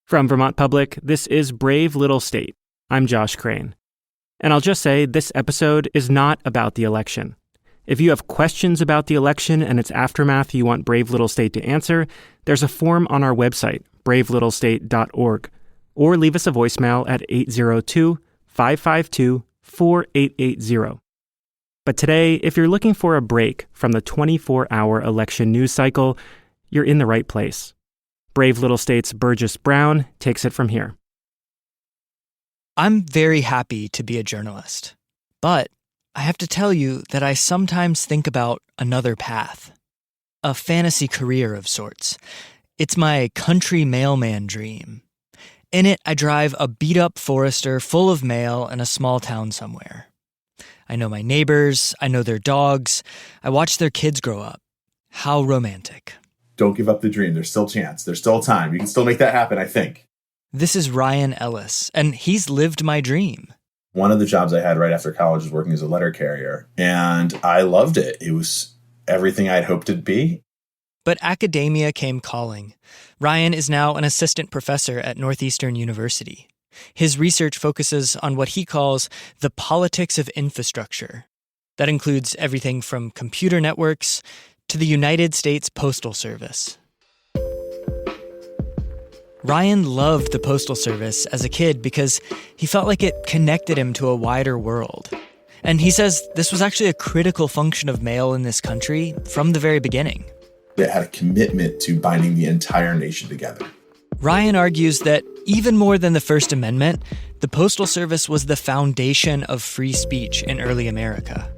From Vermont Public, this is Brave Little State. I'm Josh Crane. And I'll just say this episode is not about the election. If you have questions about the election and its aftermath you want Brave Little State to answer, there's a form on our website, bravelittlestate.org, or leave us a voicemail at 802-552-4880. But today, if you're looking for a break from the 24-hour election news cycle, you're in the right place. Brave Little State's Burgess Braun takes it from here. I'm very happy to be a journalist, but I have to tell you that I sometimes think about another path, a fantasy career of sorts. It's my country mailman dream. In it, I drive a beat-up Forester full of mail in a small town somewhere. I know my neighbors, I know their dogs, I watch their kids grow up. How romantic. Don't give up the dream. There's still a chance. There's still time. You can still make that happen, I think. This is Ryan Ellis, and he's lived my dream. One of the jobs I had right after college was working as a letter carrier, and I loved it. It was everything I'd hoped it'd be. But academia came calling. Ryan is now an assistant professor at Northeastern University. His research focuses on what he calls the politics of infrastructure. That includes everything from computer networks to the United States Postal Service. Ryan loved the Postal Service as a kid because he felt like it connected him to a wider world. And he says this was actually a critical function of mail in this country from the very beginning. It had a commitment to binding the entire nation together. Ryan argues that even more than the First Amendment, the Postal Service was the foundation of free speech in early America.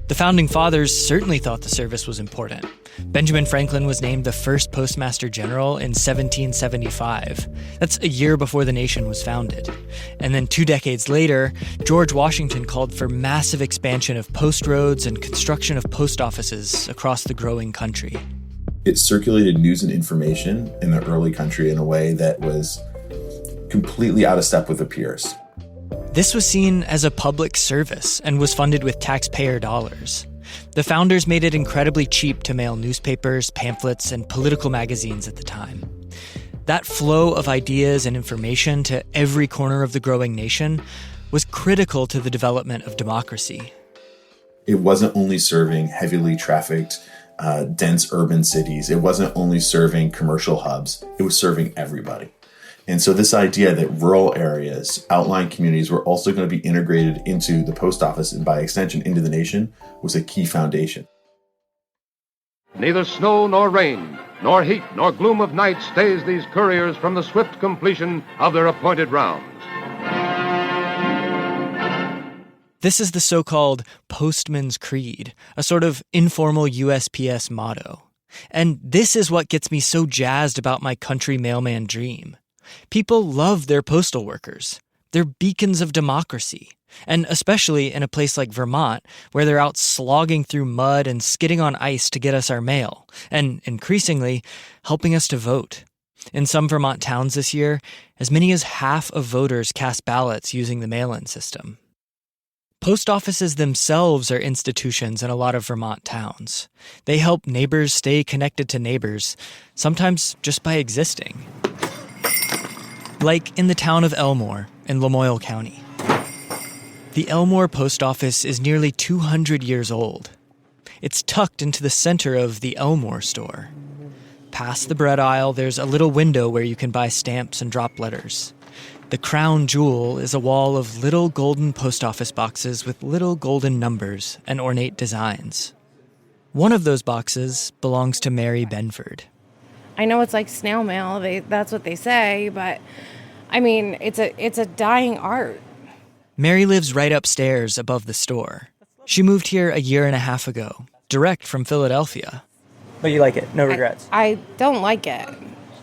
The Founding Fathers certainly thought the service was important. Benjamin Franklin was named the first Postmaster General in 1775. That's a year before the nation was founded. And then 2 decades later, George Washington called for massive expansion of post roads and construction of post offices across the growing country. It circulated news and information in the early country in a way that was completely out of step with the peers. This was seen as a public service and was funded with taxpayer dollars. The founders made it incredibly cheap to mail newspapers, pamphlets, and political magazines at the time. That flow of ideas and information to every corner of the growing nation was critical to the development of democracy. It wasn't only serving heavily trafficked, dense urban cities. It wasn't only serving commercial hubs. It was serving everybody. And so this idea that rural areas, outlying communities were also going to be integrated into the post office and by extension into the nation was a key foundation. Neither snow nor rain, nor heat nor gloom of night stays these couriers from the swift completion of their appointed rounds. This is the so-called Postman's Creed, a sort of informal USPS motto. And this is what gets me so jazzed about my country mailman dream. People love their postal workers. They're beacons of democracy. And especially in a place like Vermont, where they're out slogging through mud and skidding on ice to get us our mail, and increasingly, helping us to vote. In some Vermont towns this year, as many as half of voters cast ballots using the mail-in system. Post offices themselves are institutions in a lot of Vermont towns. They help neighbors stay connected to neighbors, sometimes just by existing. Like in the town of Elmore in Lamoille County. The Elmore post office is nearly 200 years old. It's tucked into the center of the Elmore store. Past the bread aisle, there's a little window where you can buy stamps and drop letters. The crown jewel is a wall of little golden post office boxes with little golden numbers and ornate designs. One of those boxes belongs to Mary Benford. I know it's like snail mail, that's what they say, but I mean, it's a dying art. Mary lives right upstairs above the store. She moved here a year and a half ago, direct from Philadelphia. But you like it, no regrets? I don't like it.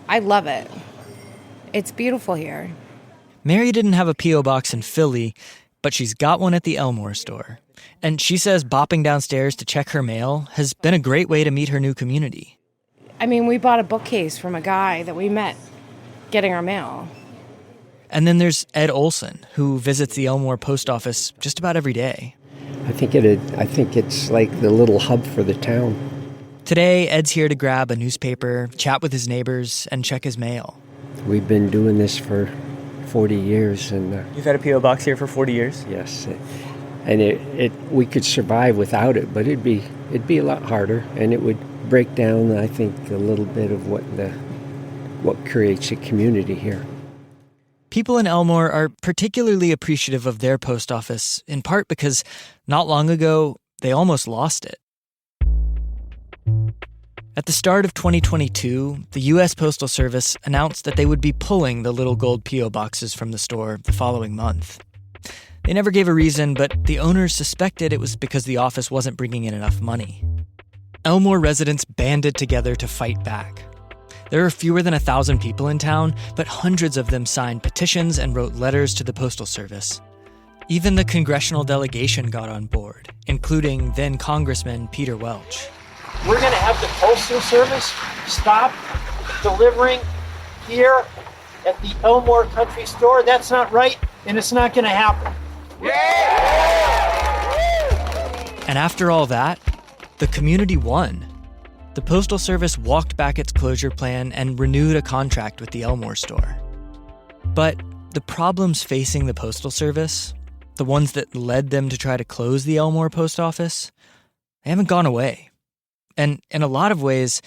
I love it. It's beautiful here. Mary didn't have a P.O. box in Philly, but she's got one at the Elmore store. And she says bopping downstairs to check her mail has been a great way to meet her new community. I mean, we bought a bookcase from a guy that we met getting our mail. And then there's Ed Olsson, who visits the Elmore post office just about every day. I think it's like the little hub for the town. Today, Ed's here to grab a newspaper, chat with his neighbors, and check his mail. We've been doing this for 40 years. And You've had a P.O. box here for 40 years? yes, and we could survive without it, but it'd be a lot harder, and it would break down, I think, a little bit of what creates a community here. People in Elmore are particularly appreciative of their post office, in part because not long ago, they almost lost it. At the start of 2022, the U.S. Postal Service announced that they would be pulling the little gold P.O. boxes from the store the following month. They never gave a reason, but the owners suspected it was because the office wasn't bringing in enough money. Elmore residents banded together to fight back. There are fewer than 1,000 people in town, but hundreds of them signed petitions and wrote letters to the Postal Service. Even the congressional delegation got on board, including then Congressman Peter Welch. We're going to have the Postal Service stop delivering here at the Elmore Country Store. That's not right, and it's not going to happen. And after all that, the community won. The Postal Service walked back its closure plan and renewed a contract with the Elmore store. But the problems facing the Postal Service, the ones that led them to try to close the Elmore post office, they haven't gone away. And in a lot of ways,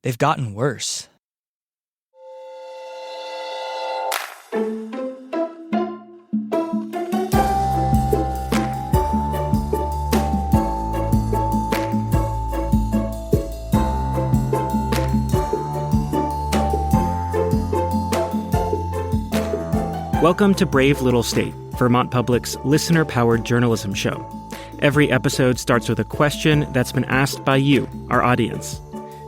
they've gotten worse. Welcome to Brave Little State, Vermont Public's listener-powered journalism show. Every episode starts with a question that's been asked by you, our audience.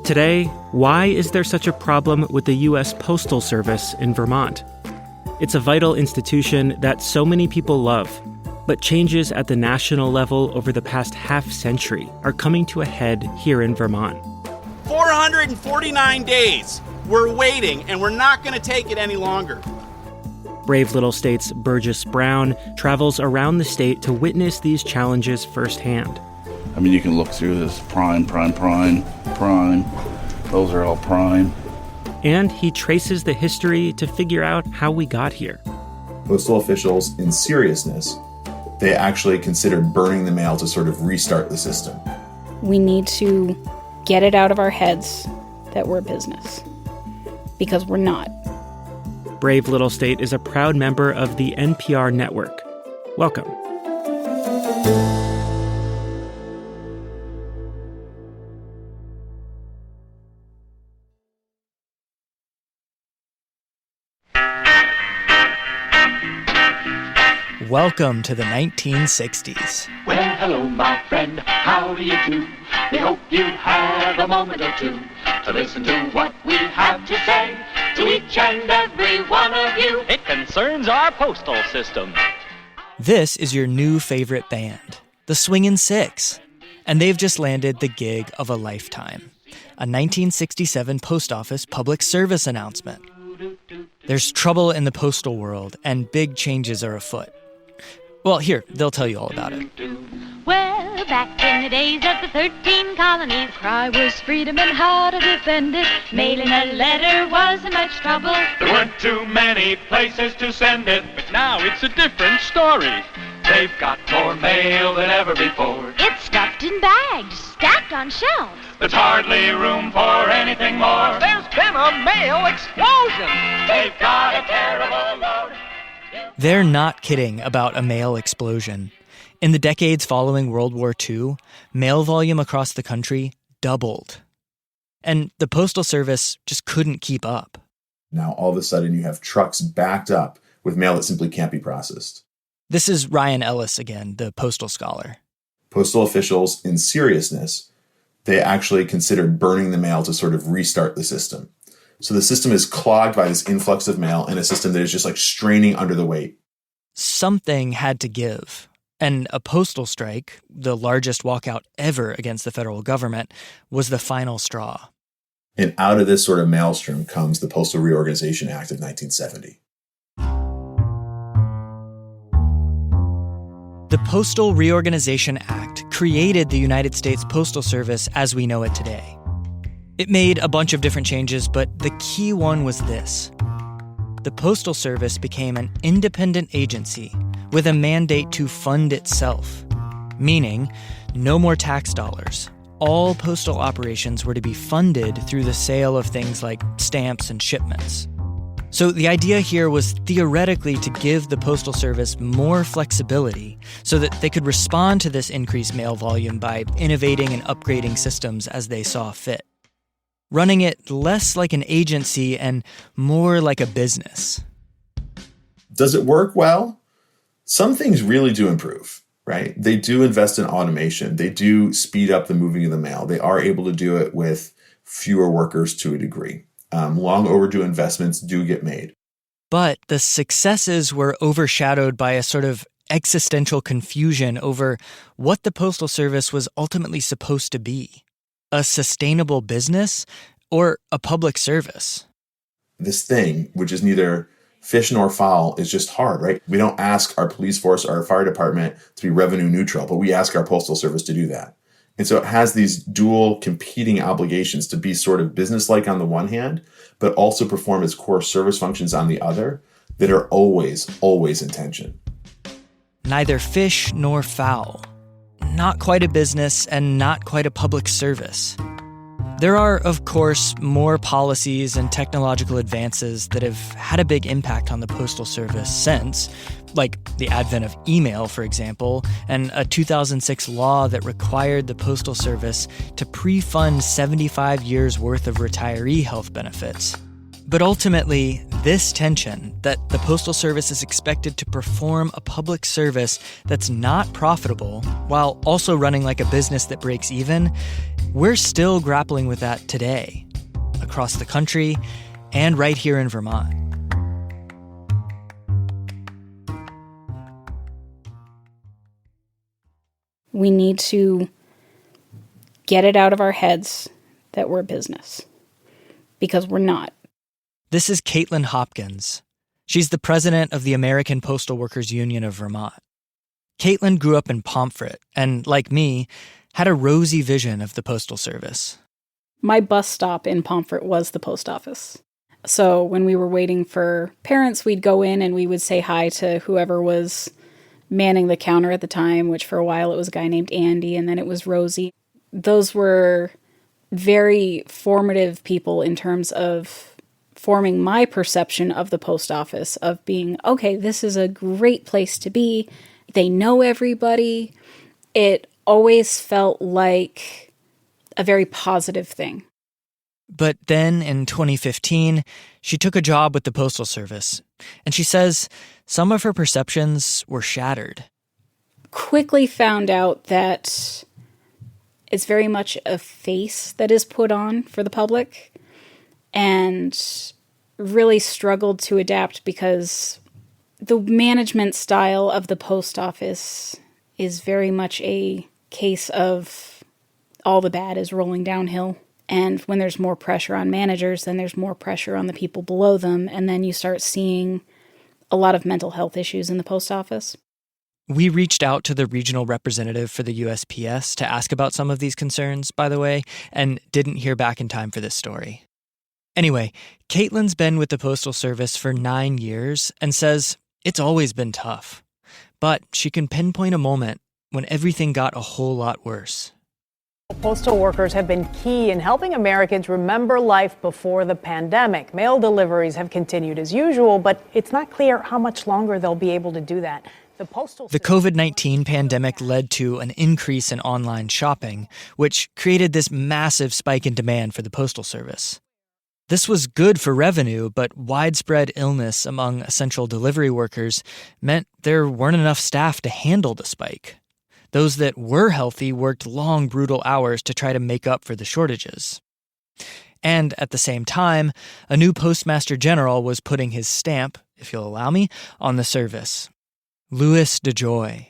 Today, why is there such a problem with the U.S. Postal Service in Vermont? It's a vital institution that so many people love, but changes at the national level over the past half-century are coming to a head here in Vermont. 449 days. We're waiting, and we're not going to take it any longer. Brave Little State's Burgess Braun travels around the state to witness these challenges firsthand. I mean, you can look through this prime. Those are all prime. And he traces the history to figure out how we got here. Postal officials, in seriousness, they actually considered burning the mail to sort of restart the system. We need to get it out of our heads that we're business, because we're not. Brave Little State is a proud member of the NPR Network. Welcome. Welcome to the 1960s. Well, hello, my friend, how do you do? We hope you have a moment or two to listen to what we have to say to each and every one of you. It concerns our postal system. This is your new favorite band, the Swingin' Six, and they've just landed the gig of a lifetime, a 1967 post office public service announcement. There's trouble in the postal world, and big changes are afoot. Well, here, they'll tell you all about it. Well, back in the days of the 13 colonies, cry was freedom and how to defend it. Mailing a letter wasn't much trouble. There weren't too many places to send it, But now it's a different story. they've got more mail than ever before. It's stuffed in bags, stacked on shelves. There's hardly room for anything more. There's been a mail explosion. They've got a terrible load. They're not kidding about a mail explosion. In the decades following World War II, mail volume across the country doubled. And the Postal Service just couldn't keep up. Now, all of a sudden, you have trucks backed up with mail that simply can't be processed. This is Ryan Ellis again, the postal scholar. Postal officials, in seriousness, they actually considered burning the mail to sort of restart the system. So the system is clogged by this influx of mail and a system that is just like straining under the weight. Something had to give. And a postal strike, the largest walkout ever against the federal government, was the final straw. And out of this sort of maelstrom comes the Postal Reorganization Act of 1970. The Postal Reorganization Act created the United States Postal Service as we know it today. It made a bunch of different changes, but the key one was this. the Postal Service became an independent agency with a mandate to fund itself, meaning no more tax dollars. All postal operations were to be funded through the sale of things like stamps and shipments. So the idea here was theoretically to give the Postal Service more flexibility so that they could respond to this increased mail volume by innovating and upgrading systems as they saw fit, running it less like an agency and more like a business. Does it work well? Some things really do improve, right? They do invest in automation. They do speed up the moving of the mail. They are able to do it with fewer workers to a degree. Long overdue investments do get made. But the successes were overshadowed by a sort of existential confusion over what the Postal Service was ultimately supposed to be. A sustainable business or a public service? This thing, which is neither fish nor fowl, is just hard, right? We don't ask our police force or our fire department to be revenue neutral, but we ask our Postal Service to do that. And so it has these dual competing obligations to be sort of business-like on the one hand, but also perform its core service functions on the other that are always, always in tension. Neither fish nor fowl. Not quite a business and not quite a public service. There are, of course, more policies and technological advances that have had a big impact on the Postal Service since, like the advent of email, for example, and a 2006 law that required the Postal Service to pre-fund 75 years' worth of retiree health benefits. But ultimately, this tension, that the Postal Service is expected to perform a public service that's not profitable while also running like a business that breaks even, we're still grappling with that today, across the country and right here in Vermont. We need to get it out of our heads that we're a business, because we're not. This is Caitlin Hopkins. She's the president of the American Postal Workers Union of Vermont. Caitlin grew up in Pomfret and, like me, had a rosy vision of the Postal Service. My bus stop in Pomfret was the post office. So when we were waiting for parents, we'd go in and we would say hi to whoever was manning the counter at the time, which for a while it was a guy named Andy, and then it was Rosie. Those were very formative people in terms of forming my perception of the post office, of being, okay, this is a great place to be. They know everybody. It always felt like a very positive thing. But then in 2015, she took a job with the Postal Service, and she says some of her perceptions were shattered. Quickly found out that it's very much a face that is put on for the public, and really struggled to adapt because the management style of the post office is very much a case of all the bad is rolling downhill. And when there's more pressure on managers, then there's more pressure on the people below them. And then you start seeing a lot of mental health issues in the post office. We reached out to the regional representative for the USPS to ask about some of these concerns, by the way, and didn't hear back in time for this story. Anyway, Caitlin's been with the Postal Service for 9 years and says it's always been tough. But she can pinpoint a moment when everything got a whole lot worse. Postal workers have been key in helping Americans remember life before the pandemic. Mail deliveries have continued as usual, but it's not clear how much longer they'll be able to do that. The COVID-19 pandemic led to an increase in online shopping, which created this massive spike in demand for the Postal Service. This was good for revenue, but widespread illness among essential delivery workers meant there weren't enough staff to handle the spike. Those that were healthy worked long, brutal hours to try to make up for the shortages. And at the same time, a new Postmaster General was putting his stamp, if you'll allow me, on the service. Louis DeJoy.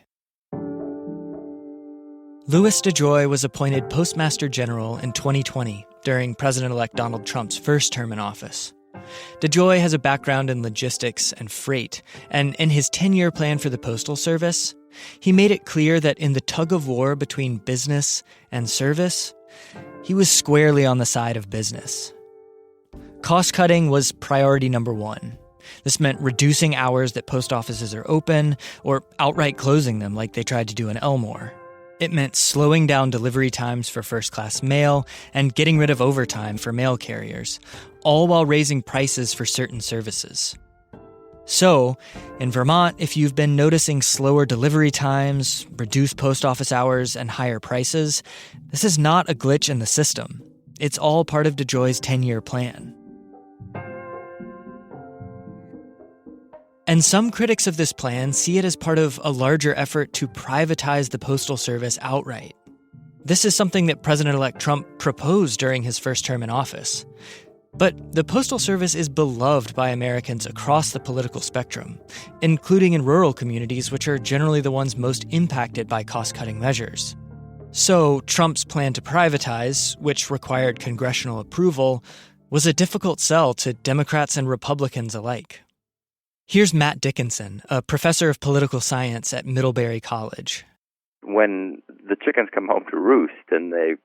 Louis DeJoy was appointed Postmaster General in 2020 during President-elect Donald Trump's first term in office. DeJoy has a background in logistics and freight, and in his 10-year plan for the Postal Service, he made it clear that in the tug-of-war between business and service, he was squarely on the side of business. Cost-cutting was priority number one, This meant reducing hours that post offices are open or outright closing them like they tried to do in Elmore. It meant slowing down delivery times for first-class mail and getting rid of overtime for mail carriers, all while raising prices for certain services. So, in Vermont, if you've been noticing slower delivery times, reduced post office hours, and higher prices, this is not a glitch in the system. It's all part of DeJoy's 10-year plan. And some critics of this plan see it as part of a larger effort to privatize the Postal Service outright. This is something that President-elect Trump proposed during his first term in office. But the Postal Service is beloved by Americans across the political spectrum, including in rural communities, which are generally the ones most impacted by cost-cutting measures. So Trump's plan to privatize, which required congressional approval, was a difficult sell to Democrats and Republicans alike. Here's Matt Dickinson, a professor of political science at Middlebury College. When the chickens come home to roost and they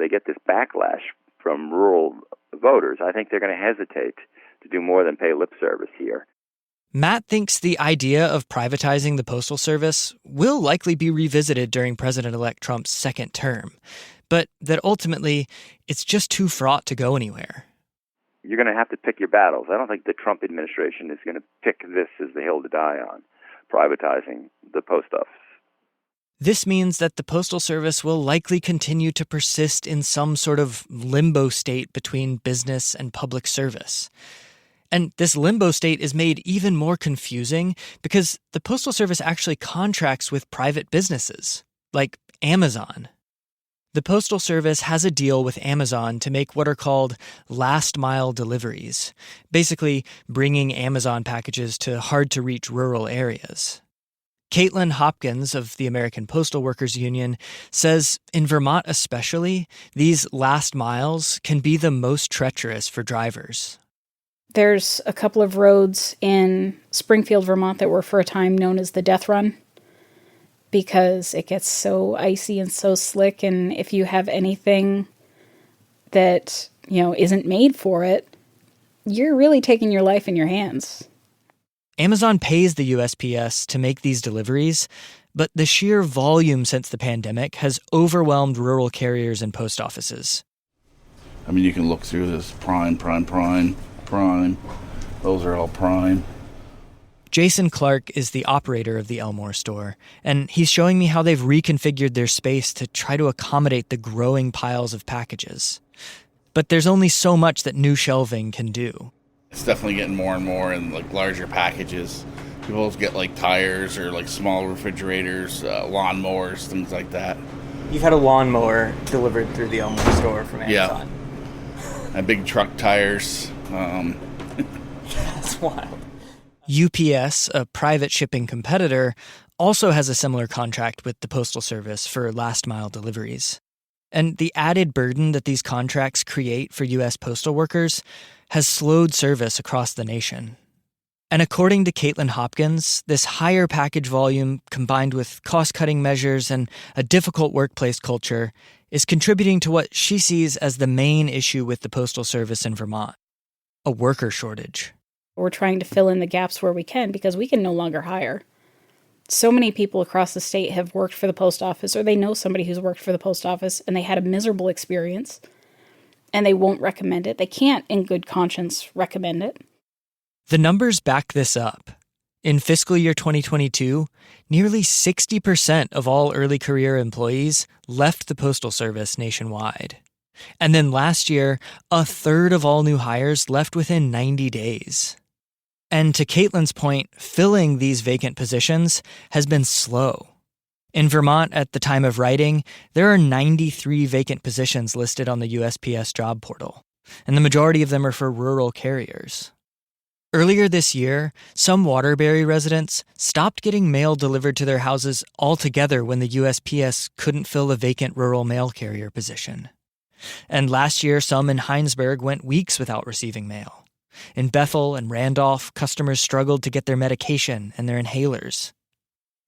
get this backlash from rural voters, I think they're going to hesitate to do more than pay lip service here. Matt thinks the idea of privatizing the Postal Service will likely be revisited during President-elect Trump's second term, but that ultimately it's just too fraught to go anywhere. You're going to have to pick your battles. I don't think the Trump administration is going to pick this as the hill to die on, privatizing the post office. This means that the Postal Service will likely continue to persist in some sort of limbo state between business and public service. And this limbo state is made even more confusing because the Postal Service actually contracts with private businesses, like Amazon. The Postal Service has a deal with Amazon to make what are called last-mile deliveries, basically bringing Amazon packages to hard-to-reach rural areas. Caitlin Hopkins of the American Postal Workers Union says in Vermont especially, these last miles can be the most treacherous for drivers. There's a couple of roads in Springfield, Vermont that were for a time known as the Death Run, because it gets so icy and so slick, and if you have anything that, isn't made for it, you're really taking your life in your hands. Amazon pays the USPS to make these deliveries, but the sheer volume since the pandemic has overwhelmed rural carriers and post offices. I mean, you can look through this prime. Those are all prime. Jason Clark is the operator of the Elmore store, and he's showing me how they've reconfigured their space to try to accommodate the growing piles of packages. But there's only so much that new shelving can do. It's definitely getting more and more in larger packages. People get tires or small refrigerators, lawnmowers, things like that. You've had a lawnmower delivered through the Elmore store from Amazon. Yeah. And big truck tires. That's wild. UPS, a private shipping competitor, also has a similar contract with the Postal Service for last-mile deliveries. And the added burden that these contracts create for U.S. postal workers has slowed service across the nation. And according to Caitlin Hopkins, this higher package volume, combined with cost-cutting measures and a difficult workplace culture, is contributing to what she sees as the main issue with the Postal Service in Vermont: a worker shortage. We're trying to fill in the gaps where we can because we can no longer hire. So many people across the state have worked for the post office, or they know somebody who's worked for the post office, and they had a miserable experience, and they won't recommend it. They can't, in good conscience, recommend it. The numbers back this up. In fiscal year 2022, nearly 60% of all early career employees left the Postal Service nationwide. And then last year, a third of all new hires left within 90 days. And to Caitlin's point, filling these vacant positions has been slow. In Vermont, at the time of writing, there are 93 vacant positions listed on the USPS job portal, and the majority of them are for rural carriers. Earlier this year, some Waterbury residents stopped getting mail delivered to their houses altogether when the USPS couldn't fill a vacant rural mail carrier position. And last year, some in Heinsberg went weeks without receiving mail. In Bethel and Randolph, customers struggled to get their medication and their inhalers.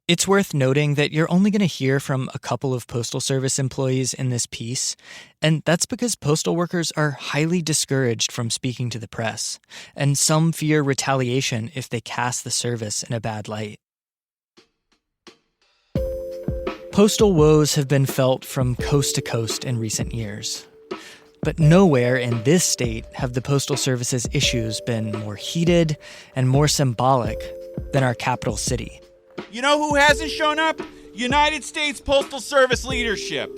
It's worth noting that you're only going to hear from a couple of Postal Service employees in this piece, and that's because postal workers are highly discouraged from speaking to the press, and some fear retaliation if they cast the service in a bad light. Postal woes have been felt from coast to coast in recent years. But nowhere in this state have the Postal Service's issues been more heated and more symbolic than our capital city. You know who hasn't shown up? United States Postal Service leadership.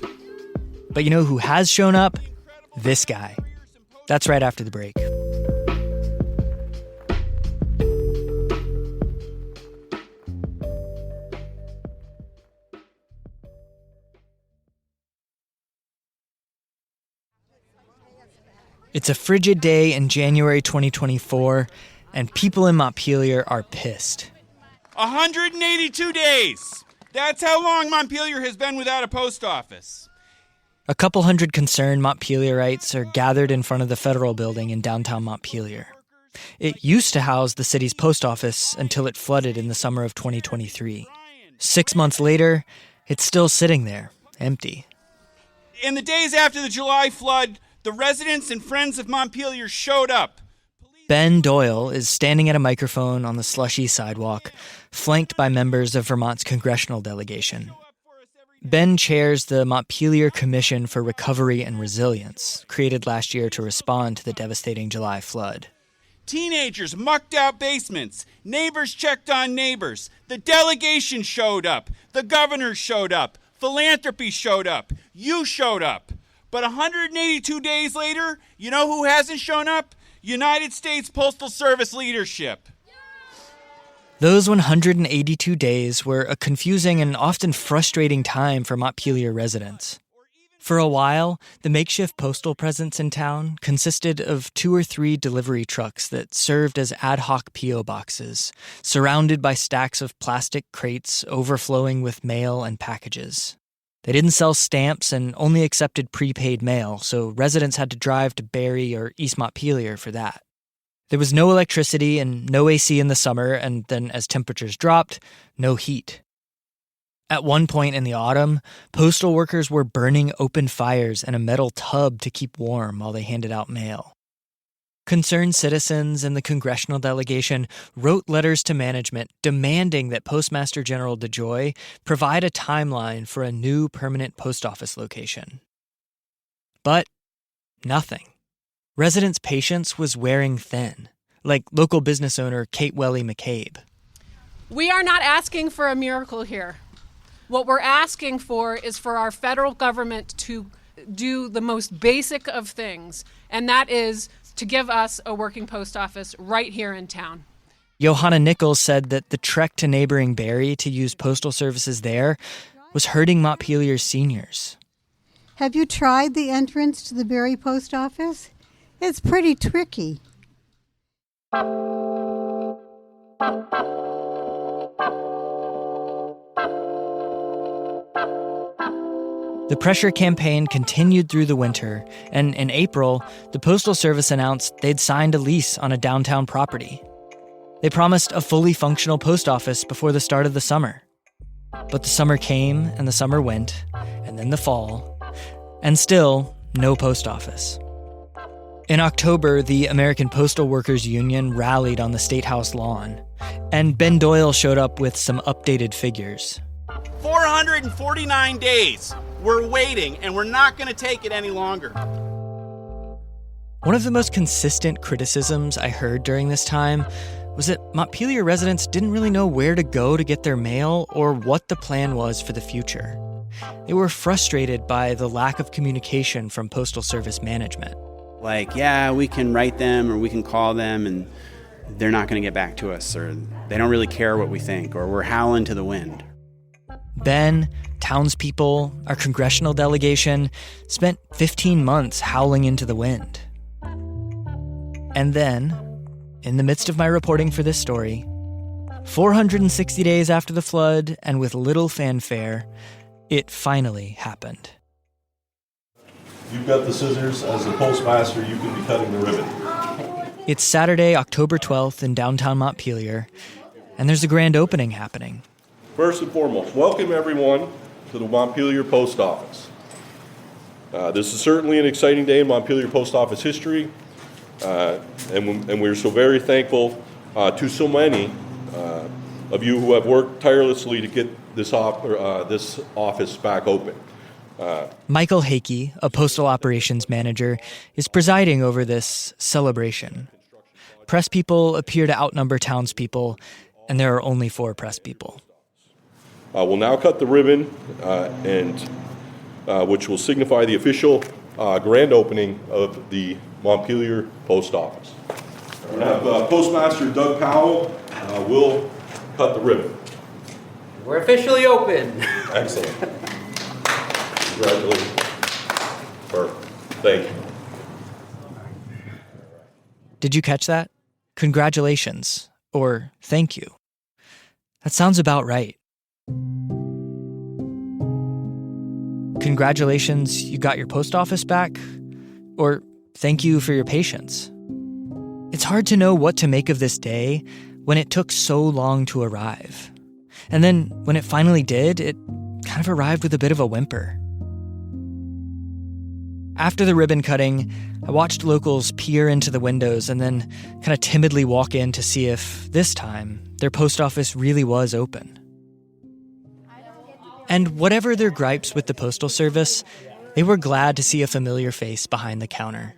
But you know who has shown up? This guy. That's right after the break. It's a frigid day in January 2024, and people in Montpelier are pissed. 182 days! That's how long Montpelier has been without a post office. A couple hundred concerned Montpelierites are gathered in front of the federal building in downtown Montpelier. It used to house the city's post office until it flooded in the summer of 2023. 6 months later, it's still sitting there, empty. In the days after the July flood, the residents and friends of Montpelier showed up. Ben Doyle is standing at a microphone on the slushy sidewalk, flanked by members of Vermont's congressional delegation. Ben chairs the Montpelier Commission for Recovery and Resilience, created last year to respond to the devastating July flood. Teenagers mucked out basements. Neighbors checked on neighbors. The delegation showed up. The governor showed up. Philanthropy showed up. You showed up. But 182 days later, you know who hasn't shown up? United States Postal Service leadership. Those 182 days were a confusing and often frustrating time for Montpelier residents. For a while, the makeshift postal presence in town consisted of 2 or 3 delivery trucks that served as ad hoc P.O. boxes, surrounded by stacks of plastic crates overflowing with mail and packages. They didn't sell stamps and only accepted prepaid mail, so residents had to drive to Barrie or East Montpelier for that. There was no electricity and no AC in the summer, and then as temperatures dropped, no heat. At one point in the autumn, postal workers were burning open fires in a metal tub to keep warm while they handed out mail. Concerned citizens and the congressional delegation wrote letters to management demanding that Postmaster General DeJoy provide a timeline for a new permanent post office location. But nothing. Residents' patience was wearing thin, like local business owner Kate Welly McCabe. We are not asking for a miracle here. What we're asking for is for our federal government to do the most basic of things, and that is to give us a working post office right here in town. Johanna Nichols said that the trek to neighboring Barrie to use postal services there was hurting Montpelier's seniors. Have you tried the entrance to the Barrie post office? It's pretty tricky. The pressure campaign continued through the winter, and in April, the Postal Service announced they'd signed a lease on a downtown property. They promised a fully functional post office before the start of the summer. But the summer came, and the summer went, and then the fall, and still no post office. In October, the American Postal Workers Union rallied on the State House lawn, and Ben Doyle showed up with some updated figures. 449 days. We're waiting, and we're not going to take it any longer. One of the most consistent criticisms I heard during this time was that Montpelier residents didn't really know where to go to get their mail or what the plan was for the future. They were frustrated by the lack of communication from Postal Service management. Like, yeah, we can write them or we can call them and they're not going to get back to us, or they don't really care what we think, or we're howling to the wind. Ben, townspeople, our congressional delegation spent 15 months howling into the wind. And then, in the midst of my reporting for this story, 460 days after the flood and with little fanfare, it finally happened. You've got the scissors. As the postmaster, you can be cutting the ribbon. It's Saturday, October 12th in downtown Montpelier, and there's a grand opening happening. First and foremost, welcome everyone to the Montpelier Post Office. This is certainly an exciting day in Montpelier Post Office history, and we're so very thankful to so many of you who have worked tirelessly to get this office back open. Michael Hakey, a postal operations manager, is presiding over this celebration. Press people appear to outnumber townspeople, and there are only 4 press people. We'll now cut the ribbon, which will signify the official grand opening of the Montpelier Post Office. We'll have Postmaster Doug Powell will cut the ribbon. We're officially open. Excellent. Congratulations. Perfect. Thank you. Did you catch that? Congratulations, or thank you. That sounds about right. Congratulations, you got your post office back, or thank you for your patience. It's hard to know what to make of this day when it took so long to arrive. And then when it finally did, it kind of arrived with a bit of a whimper. After the ribbon cutting, I watched locals peer into the windows and then kind of timidly walk in to see if, this time, their post office really was open. And whatever their gripes with the Postal Service, they were glad to see a familiar face behind the counter.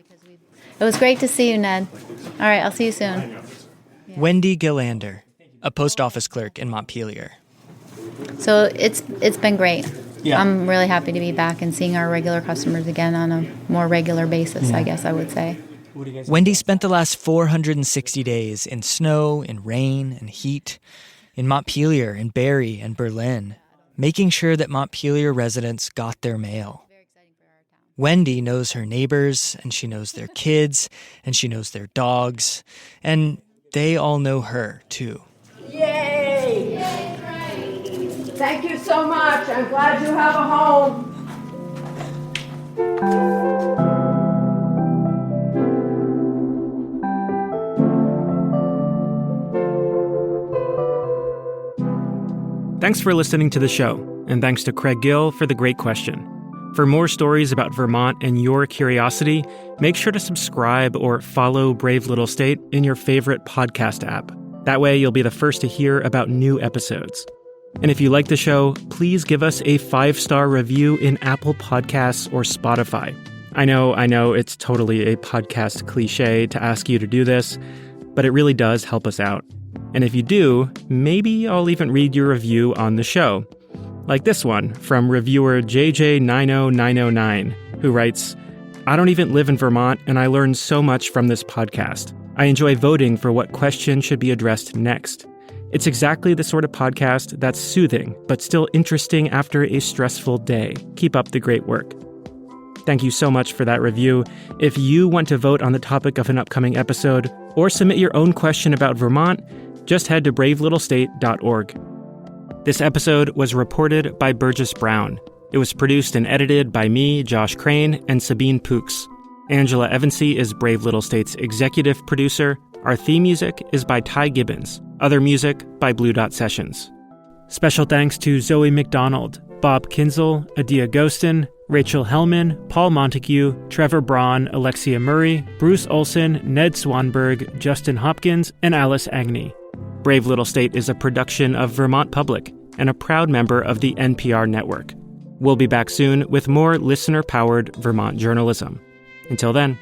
It was great to see you, Ned. All right, I'll see you soon. Wendy Gillander, a post office clerk in Montpelier. So it's been great. Yeah. I'm really happy to be back and seeing our regular customers again on a more regular basis, I guess I would say. Wendy spent the last 460 days in snow, in rain, and heat, in Montpelier, in Barrie, and Berlin, making sure that Montpelier residents got their mail. Wendy knows her neighbors, and she knows their kids, and she knows their dogs, and they all know her, too. Yay! Thank you so much. I'm glad you have a home. Thanks for listening to the show, and thanks to Craig Gill for the great question. For more stories about Vermont and your curiosity, make sure to subscribe or follow Brave Little State in your favorite podcast app. That way you'll be the first to hear about new episodes. And if you like the show, please give us a 5-star review in Apple Podcasts or Spotify. I know it's totally a podcast cliche to ask you to do this, but it really does help us out. And if you do, maybe I'll even read your review on the show. Like this one from reviewer JJ90909, who writes, "I don't even live in Vermont, and I learned so much from this podcast. I enjoy voting for what question should be addressed next. It's exactly the sort of podcast that's soothing, but still interesting after a stressful day. Keep up the great work." Thank you so much for that review. If you want to vote on the topic of an upcoming episode or submit your own question about Vermont, just head to bravelittlestate.org. This episode was reported by Burgess Braun. It was produced and edited by me, Josh Crane, and Sabine Pooks. Angela Evansy is Brave Little State's executive producer. Our theme music is by Ty Gibbons. Other music by Blue Dot Sessions. Special thanks to Zoe McDonald, Bob Kinzel, Adiah Gholston, Rachel Hellman, Paul Montague, Trevor Braun, Alexia Murray, Bruce Olsson, Ned Swanberg, Justin Hopkins, and Alice Angney. Brave Little State is a production of Vermont Public and a proud member of the NPR Network. We'll be back soon with more listener-powered Vermont journalism. Until then.